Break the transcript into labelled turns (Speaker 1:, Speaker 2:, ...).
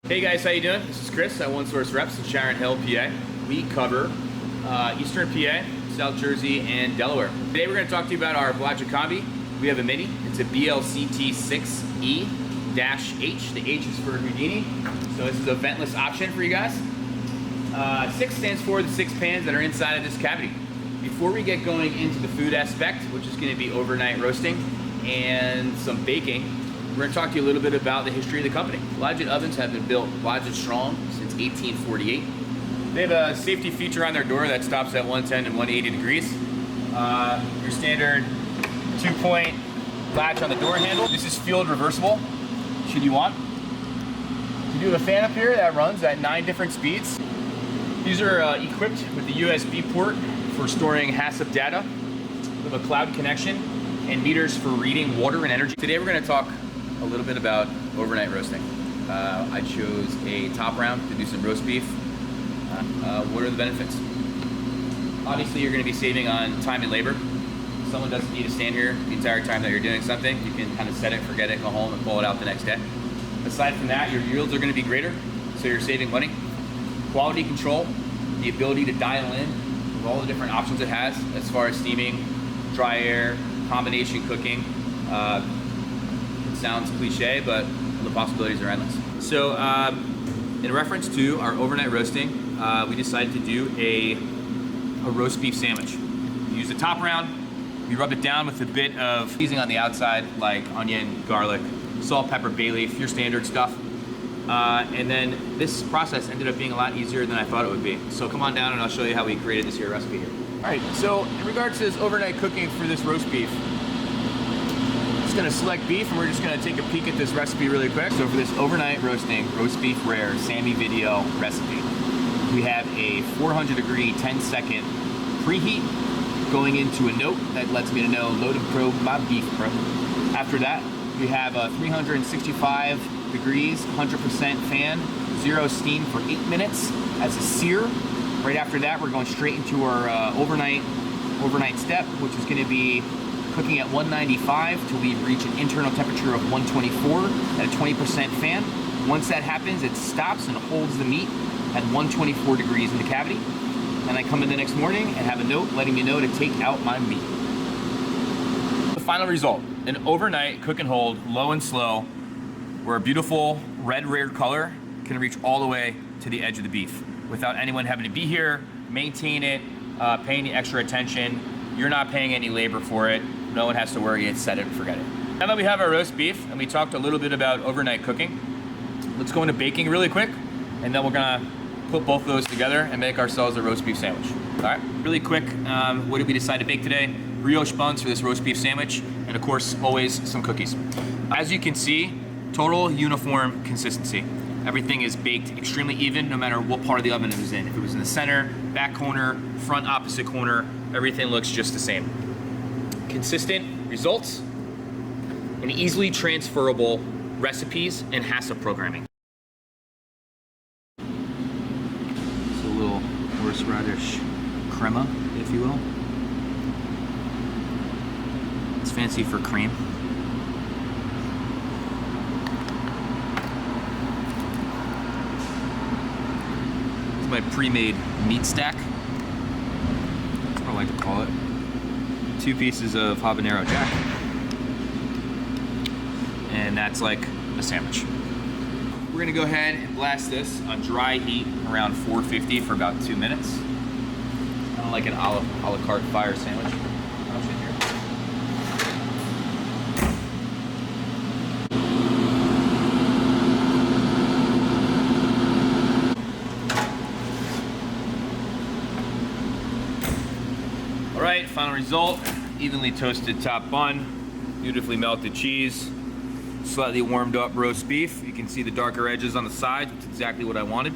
Speaker 1: Hey guys, how you doing? This is Chris at One Source Reps in Sharon Hill, PA. We cover Eastern PA, South Jersey, and Delaware. Today we're going to talk to you about our Blodgett Combi. We have a Mini. It's a BLCT6E-H. The H is for Houdini, so this is a ventless option for you guys. 6 stands for the 6 pans that are inside of this cavity. Before we get going into the food aspect, which is going to be overnight roasting and some baking, we're going to talk to you a little bit about the history of the company. Blodgett ovens have been built Blodgett strong since 1848. They have a safety feature on their door that stops at 110 and 180 degrees. Your standard 2-point latch on the door handle. This is field reversible, should you want. You do have a fan up here that runs at 9 different speeds. These are equipped with the USB port for storing HACCP data, with a cloud connection, and meters for reading water and energy. Today we're going to talk a little bit about overnight roasting. I chose a top round to do some roast beef. What are the benefits? Obviously you're going to be saving on time and labor. Someone doesn't need to stand here the entire time that you're doing something. You can kind of set it, forget it, go home and pull it out the next day. Aside from that, your yields are going to be greater, so you're saving money. Quality control, the ability to dial in with all the different options it has as far as steaming, dry air, combination cooking. Sounds cliche, but the possibilities are endless. So in reference to our overnight roasting, we decided to do a roast beef sandwich. We use the top round, we rub it down with a bit of seasoning on the outside, like onion, garlic, salt, pepper, bay leaf, your standard stuff. And then this process ended up being a lot easier than I thought it would be. So come on down and I'll show you how we created this here recipe here. All right, so in regards to this overnight cooking for this roast beef, just gonna select beef and we're just gonna take a peek at this recipe really quick. So for this overnight roasting, roast beef rare, Sammy video recipe, we have a 400 degree, 10-second preheat going into a note that lets me to know load and probe my beef, bro. After that, we have a 365 degrees, 100% fan, 0 steam for 8 minutes as a sear. Right after that, we're going straight into our overnight step, which is gonna be cooking at 195 till we reach an internal temperature of 124 at a 20% fan. Once that happens, it stops and holds the meat at 124 degrees in the cavity. And I come in the next morning and have a note letting me know to take out my meat. The final result, an overnight cook and hold, low and slow, where a beautiful red rare color can reach all the way to the edge of the beef without anyone having to be here, maintain it, paying the extra attention. You're not paying any labor for it. No one has to worry, it's set it and forget it. Now that we have our roast beef and we talked a little bit about overnight cooking, let's go into baking really quick, and then we're gonna put both of those together and make ourselves a roast beef sandwich. All right, really quick, what did we decide to bake today? Brioche buns for this roast beef sandwich, and of course, always some cookies. As you can see, total uniform consistency. Everything is baked extremely even, no matter what part of the oven it was in. If it was in the center, back corner, front opposite corner, everything looks just the same. Consistent results and easily transferable recipes and HACCP programming. So a little horseradish crema, if you will. It's fancy for cream. This is my pre-made meat stack. That's what I like to call it. 2 pieces of habanero jack, and that's like a sandwich. We're gonna go ahead and blast this on dry heat around 450 for about 2 minutes. Kind of like an a la carte fire sandwich. All right, final result, evenly toasted top bun, beautifully melted cheese, slightly warmed up roast beef. You can see the darker edges on the sides, which is exactly what I wanted.